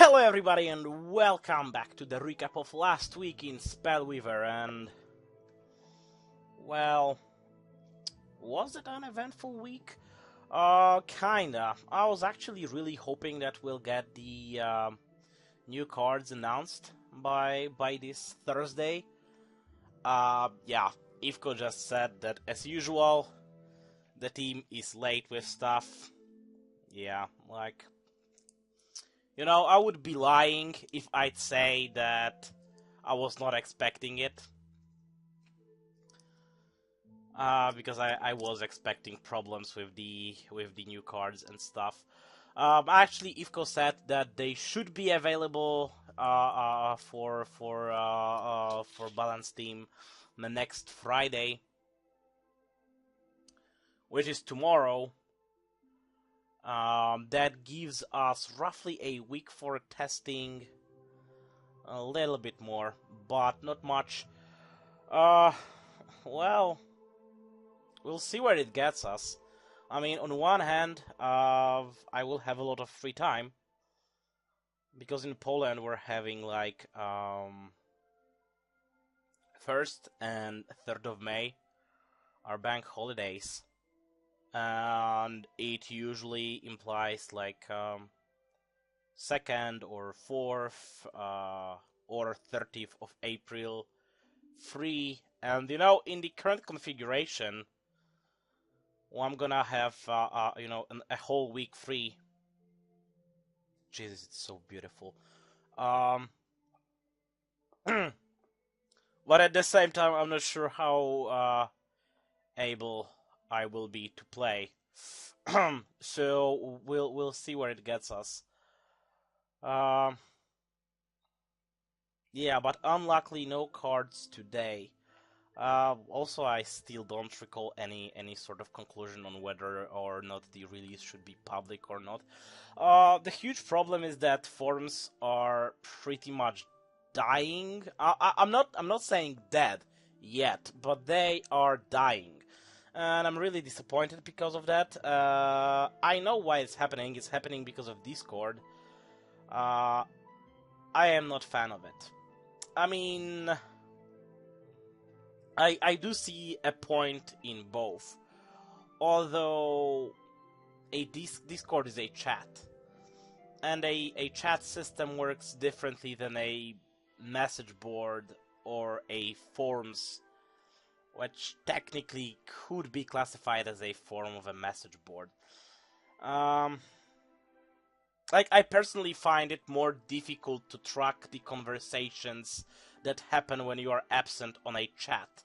Hello everybody and welcome back to the recap of last week in Spellweaver. And well, was it an eventful week? Kinda. I was actually really hoping that we'll get the new cards announced by this Thursday. Yeah, Ivko just said that as usual the team is late with stuff. Yeah, like, you know, I would be lying if I'd say that I was not expecting it. Because I was expecting problems with the new cards and stuff. Actually, Ivko said that they should be available for Balance Team the next Friday, which is tomorrow. That gives us roughly a week for testing, a little bit more, but not much. Well, we'll see where it gets us. I mean, on one hand, I will have a lot of free time, because in Poland we're having like 1st and 3rd of May are bank holidays. And it usually implies like 2nd or 4th or 30th of April free. And you know, in the current configuration, well, I'm gonna have you know, a whole week free. Jesus, it's so beautiful. But at the same time, I'm not sure how able I will be to play. So we'll see where it gets us. Yeah, but unluckily no cards today. Also, I still don't recall any sort of conclusion on whether or not the release should be public or not. The huge problem is that forums are pretty much dying. I'm not saying dead yet, but they are dying. And I'm really disappointed because of that. I know why it's happening. It's happening because of Discord. I am not a fan of it. I mean, I do see a point in both. Although Discord is a chat. And a chat system works differently than a message board or a forums, which technically could be classified as a form of a message board. Like, I personally find it more difficult to track the conversations that happen when you are absent on a chat.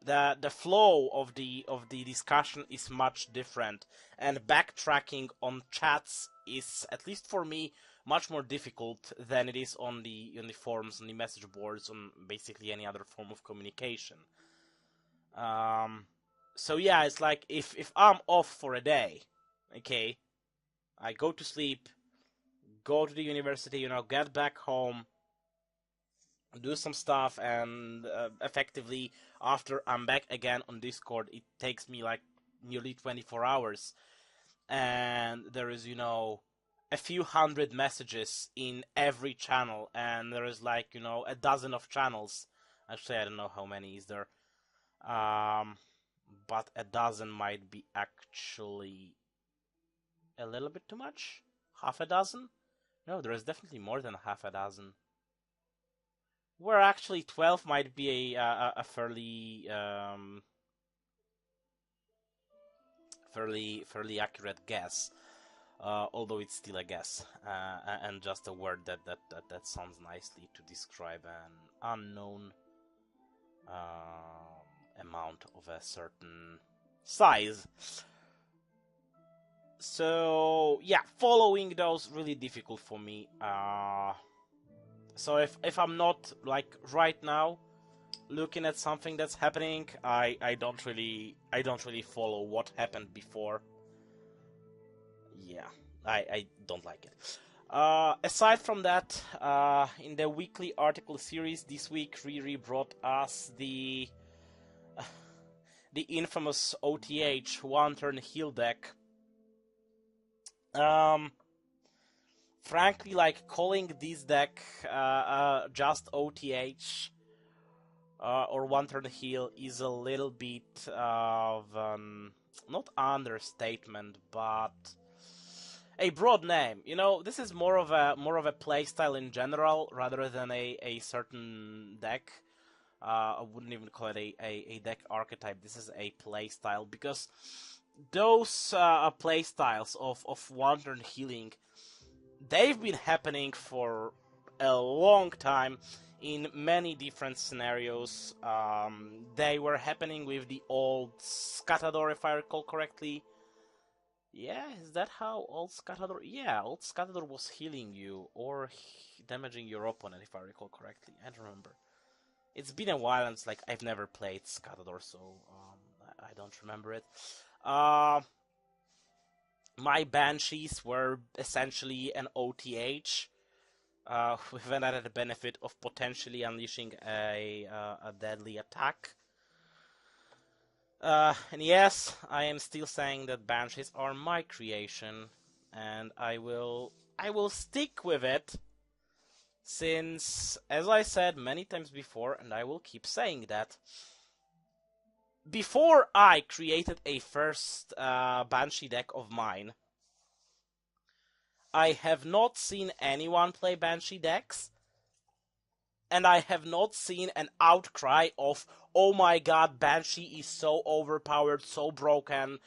The flow of the discussion is much different, and backtracking on chats is, at least for me, much more difficult than it is on the forums, on the message boards, on basically any other form of communication. So yeah, it's like if I'm off for a day, okay, I go to sleep, go to the university, you know, get back home, do some stuff, and effectively after I'm back again on Discord, it takes me like nearly 24 hours, and there is, you know, a few hundred messages in every channel, and there is like, you know, a dozen of channels. Actually, I don't know how many is there. But a dozen might be actually a little bit too much. Half a dozen? No, there is definitely more than half a dozen. Where actually 12 might be a fairly fairly accurate guess. Although it's still a guess, and just a word that sounds nicely to describe an unknown amount of a certain size. So yeah, following those really difficult for me. So if I'm not like right now looking at something that's happening, I don't really follow what happened before. Yeah, I don't like it. Aside from that, in the weekly article series this week, Riri brought us the infamous OTH one-turn heal deck. frankly, like calling this deck just OTH or one turn heal is a little bit of not understatement, but a broad name. You know, this is more of a playstyle in general rather than a certain deck. I wouldn't even call it a deck archetype. This is a playstyle because those playstyles of one turn healing, they've been happening for a long time in many different scenarios. They were happening with the old Scatador, if I recall correctly. Yeah, is that how old Scatador? Yeah, old Scatador was healing you or damaging your opponent, if I recall correctly. I don't remember. It's been a while, and it's like I've never played Scatador, so I don't remember it. My Banshees were essentially an OTH, with an added benefit of potentially unleashing a deadly attack. And yes, I am still saying that Banshees are my creation, and I will stick with it, since, as I said many times before, and I will keep saying that, before I created a first Banshee deck of mine, I have not seen anyone play Banshee decks, and I have not seen an outcry of, oh my god, Banshee is so overpowered, so broken,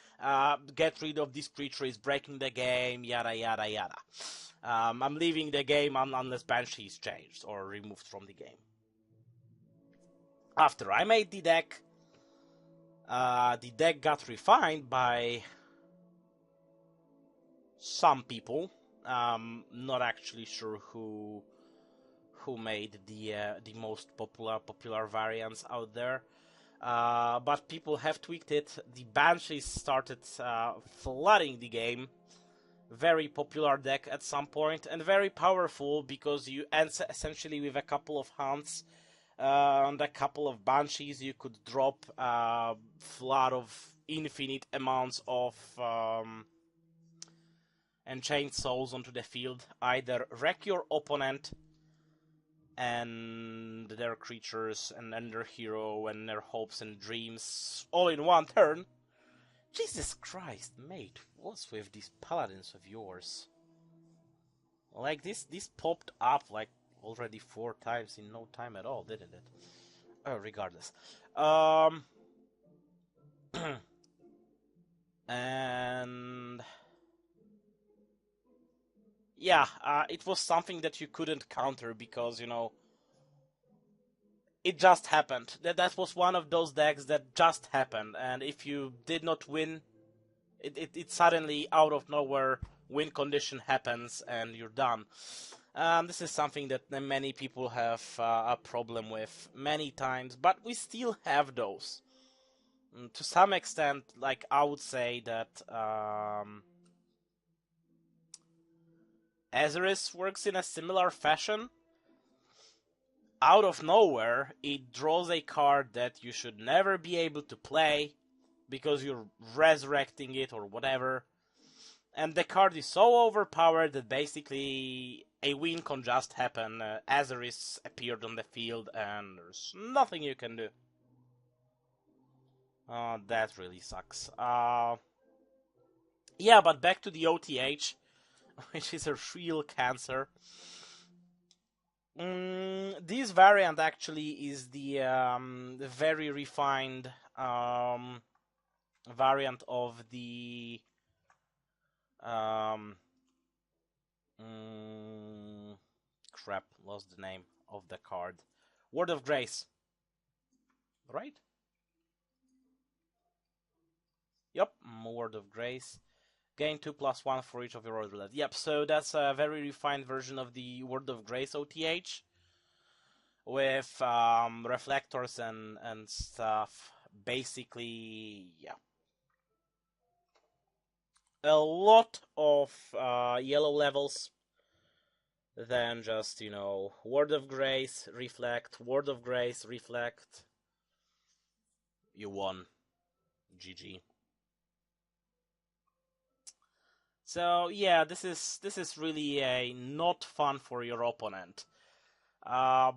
get rid of this creature, is breaking the game, yada yada yada. I'm leaving the game unless Banshee is changed or removed from the game. After I made the deck got refined by some people. Not actually sure who made the most popular variants out there. But people have tweaked it. The Banshees started flooding the game. Very popular deck at some point, and very powerful because you answer essentially with a couple of hunts and a couple of Banshees, you could drop a flood of infinite amounts of Enchained Souls onto the field. Either wreck your opponent and their creatures and their hero and their hopes and dreams all in one turn. Jesus Christ, mate, what's with these paladins of yours? Like, this popped up like already 4 times in no time at all, didn't it? Regardless. And yeah, it was something that you couldn't counter because, you know, it just happened. That was one of those decks that just happened, and if you did not win, it suddenly, out of nowhere, win condition happens and you're done. This is something that many people have a problem with many times, but we still have those. To some extent, like, I would say that Azeris works in a similar fashion. Out of nowhere, it draws a card that you should never be able to play because you're resurrecting it or whatever. And the card is so overpowered that basically a win can just happen. Azeris appeared on the field and there's nothing you can do. That really sucks. Yeah, but back to the OTH, which is a real cancer. This variant actually is the very refined variant of the crap, lost the name of the card. Word of Grace, right? Yep, Word of Grace. Gain 2+1 for each of your order left. Yep, so that's a very refined version of the Word of Grace OTH with reflectors and stuff. Basically, yeah. A lot of yellow levels, then just, you know, Word of Grace, reflect, Word of Grace, reflect. You won. GG. So yeah, this is really not fun for your opponent. Uh,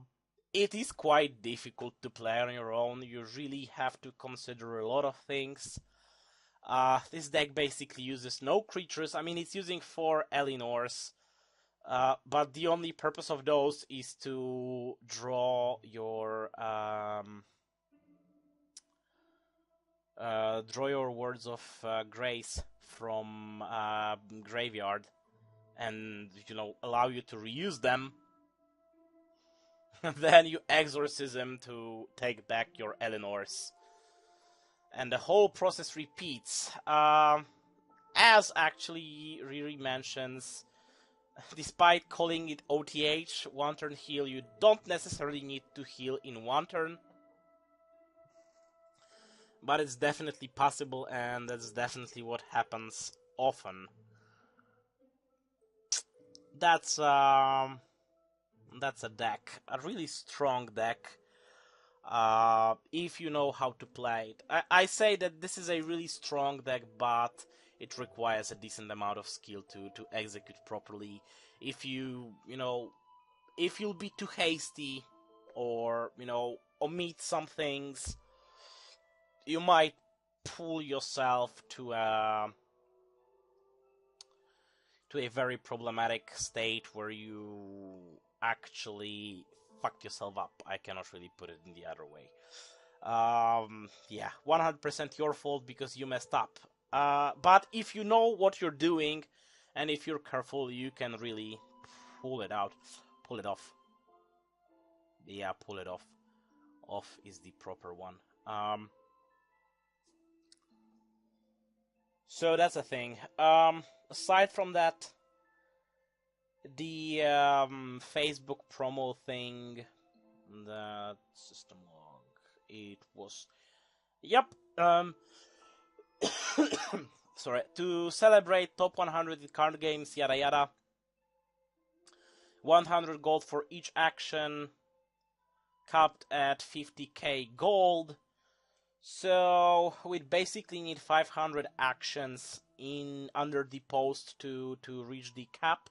it is quite difficult to play on your own. You really have to consider a lot of things. This deck basically uses no creatures. I mean, it's using 4 Elinors, but the only purpose of those is to draw your Words of Grace from graveyard, and allow you to reuse them. Then you exorcism to take back your Elinors, and the whole process repeats. As actually Riri mentions, despite calling it OTH, one turn heal, you don't necessarily need to heal in one turn. But it's definitely possible, and that's definitely what happens often. That's a deck, a really strong deck. If you know how to play it. I say that this is a really strong deck, but it requires a decent amount of skill to execute properly. If if you'll be too hasty, or omit some things, you might pull yourself to a very problematic state where you actually fuck yourself up. I cannot really put it in the other way. Yeah, 100% your fault because you messed up. But if you know what you're doing, and if you're careful, you can really pull it off. Yeah, pull it off. Off is the proper one. So that's a thing. Aside from that, the Facebook promo thing, that system log, it was, yep. Sorry, to celebrate top 100 card games, yada yada. 100 gold for each action, capped at 50k gold. So we basically need 500 actions in under the post to reach the cap.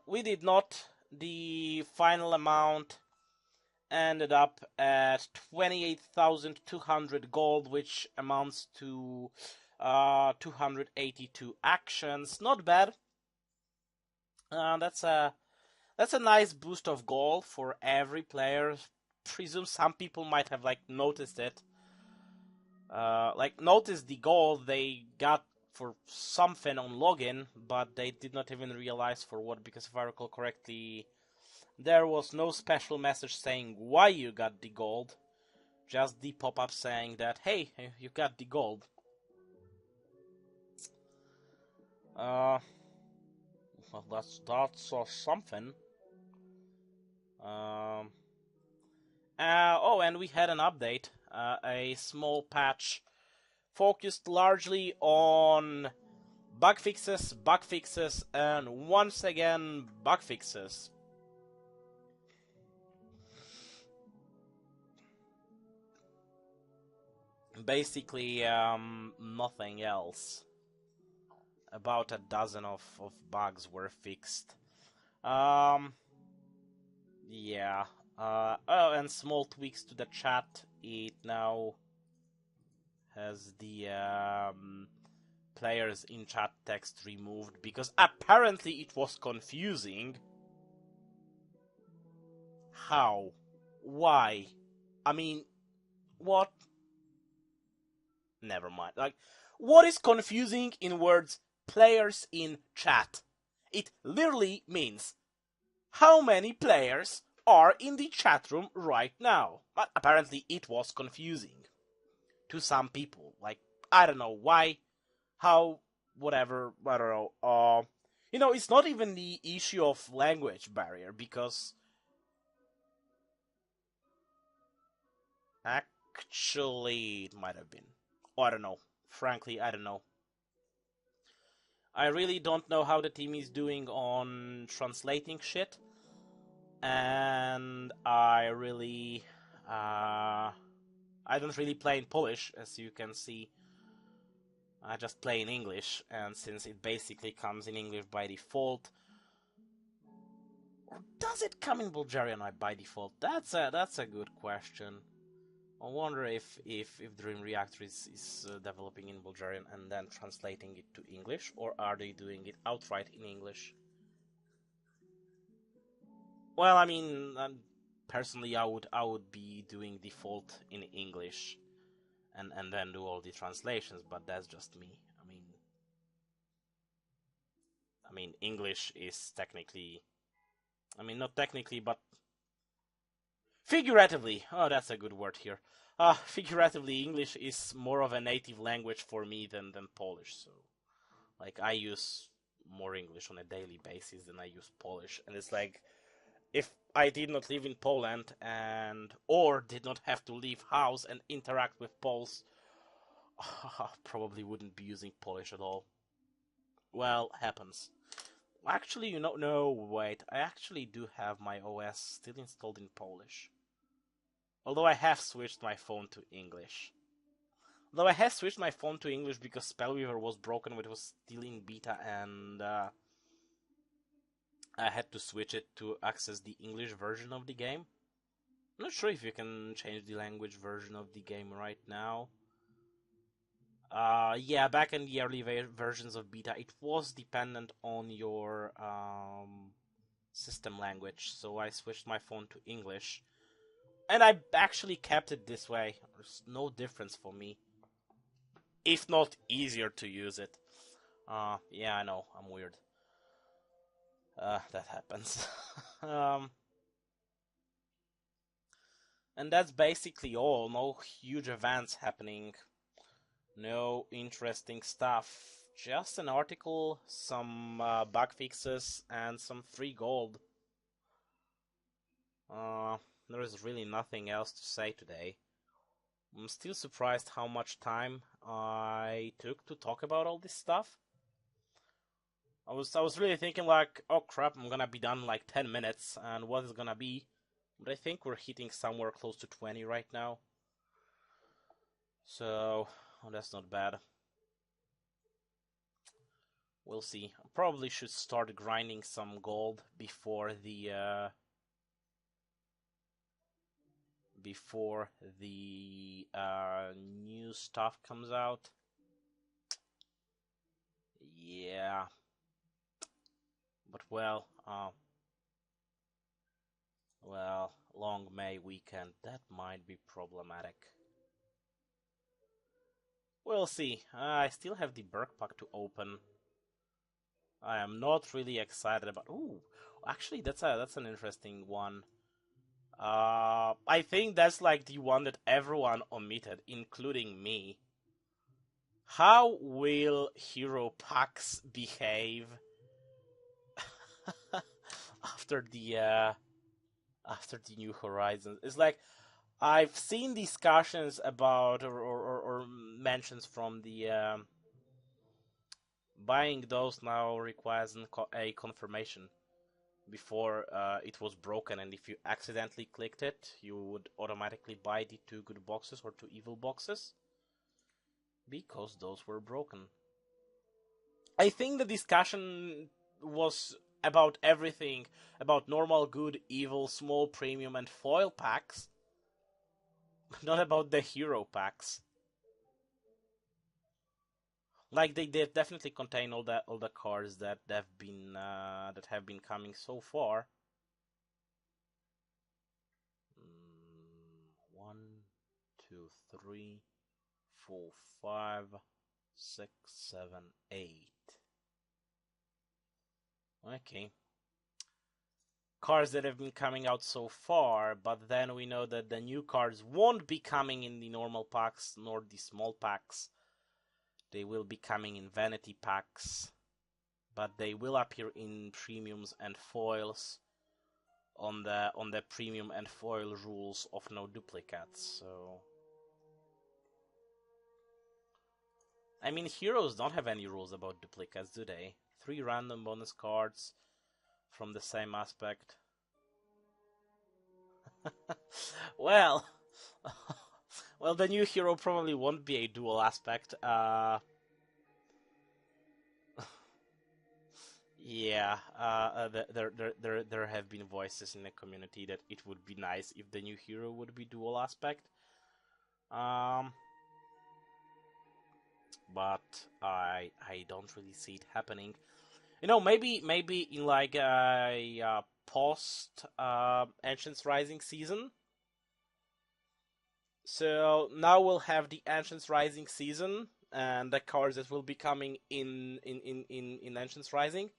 We did not. The final amount ended up at 28,200 gold, which amounts to 282 actions. Not bad. That's a nice boost of gold for every player. Presume some people might have noticed it. Noticed the gold they got for something on login, but they did not even realize for what, because if I recall correctly, there was no special message saying why you got the gold, just the pop-up saying that, hey, you got the gold. Well, that's something. And we had an update, a small patch focused largely on bug fixes, and once again, bug fixes. Basically, nothing else. About a dozen of bugs were fixed. Yeah. Oh, and small tweaks to the chat. It now has the players in chat text removed because apparently it was confusing. How? Why? I mean, what? Never mind. What is confusing in words players in chat? It literally means how many players are in the chat room right now. But apparently it was confusing to some people. I don't know why, how, whatever, I don't know. It's not even the issue of language barrier, because actually it might have been. I don't know. Frankly, I don't know. I really don't know how the team is doing on translating shit. And I really... I don't really play in Polish, as you can see. I just play in English, and since it basically comes in English by default, or does it come in Bulgarian by default? That's a good question. I wonder if Dream Reactor is developing in Bulgarian and then translating it to English, or are they doing it outright in English? Well, I mean, personally, I would be doing default in English, and then do all the translations. But that's just me. I mean, English is technically, I mean, not technically, but figuratively. Oh, that's a good word here. Figuratively, English is more of a native language for me than Polish. So, like, I use more English on a daily basis than I use Polish, and it's like, if I did not live in Poland or did not have to leave house and interact with Poles, probably wouldn't be using Polish at all. Well, happens. Actually, no, wait. I actually do have my OS still installed in Polish. Although I have switched my phone to English. Though I have switched my phone to English because Spellweaver was broken when it was still in beta, and I had to switch it to access the English version of the game. I'm not sure if you can change the language version of the game right now. Yeah, back in the early versions of beta, it was dependent on your system language, so I switched my phone to English. And I actually kept it this way. There's no difference for me. If not easier to use it. Yeah, I know, I'm weird. That happens. And that's basically all. No huge events happening. No interesting stuff. Just an article, some bug fixes, and some free gold. There is really nothing else to say today. I'm still surprised how much time I took to talk about all this stuff. I was really thinking like, oh crap, I'm gonna be done in like 10 minutes, and what is gonna be? But I think we're hitting somewhere close to 20 right now. So, that's not bad. We'll see. I probably should start grinding some gold before the new stuff comes out. Yeah. But well, long May weekend, that might be problematic. We'll see. I still have the Devirk pack to open. I am not really excited about. Ooh, actually, that's an interesting one. I think that's like the one that everyone omitted, including me. How will hero packs behave after the New Horizons? It's like, I've seen discussions about or mentions from the buying those now requires a confirmation before it was broken, and if you accidentally clicked it, you would automatically buy the 2 good boxes or 2 evil boxes because those were broken. I think the discussion was about everything, about normal, good, evil, small, premium, and foil packs, not about the hero packs. Like, they definitely contain all the cards that have been coming so far. 1, 2, 3, 4, 5, 6, 7, 8. Okay. Cards that have been coming out so far, but then we know that the new cards won't be coming in the normal packs nor the small packs. They will be coming in vanity packs, but they will appear in premiums and foils on the premium and foil rules of no duplicates. So, I mean, heroes don't have any rules about duplicates, do they? 3 random bonus cards from the same aspect. Well, the new hero probably won't be a dual aspect. Yeah, there have been voices in the community that it would be nice if the new hero would be dual aspect. Um, but I don't really see it happening. You know, maybe in like a post Ancients Rising season. So now we'll have the Ancients Rising season and the cards that will be coming in Ancients Rising.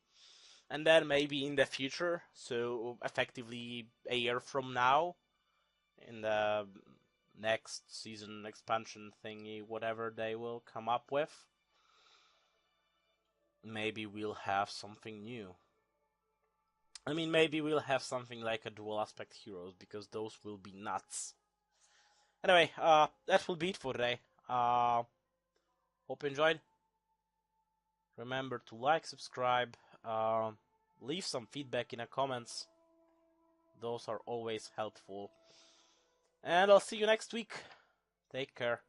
And then maybe in the future, so effectively a year from now, in the next season expansion thingy, whatever they will come up with, maybe we'll have something new. I mean, maybe we'll have something like a dual aspect heroes, because those will be nuts. Anyway, that will be it for today. Hope you enjoyed. Remember to like, subscribe, leave some feedback in the comments. Those are always helpful. And I'll see you next week. Take care.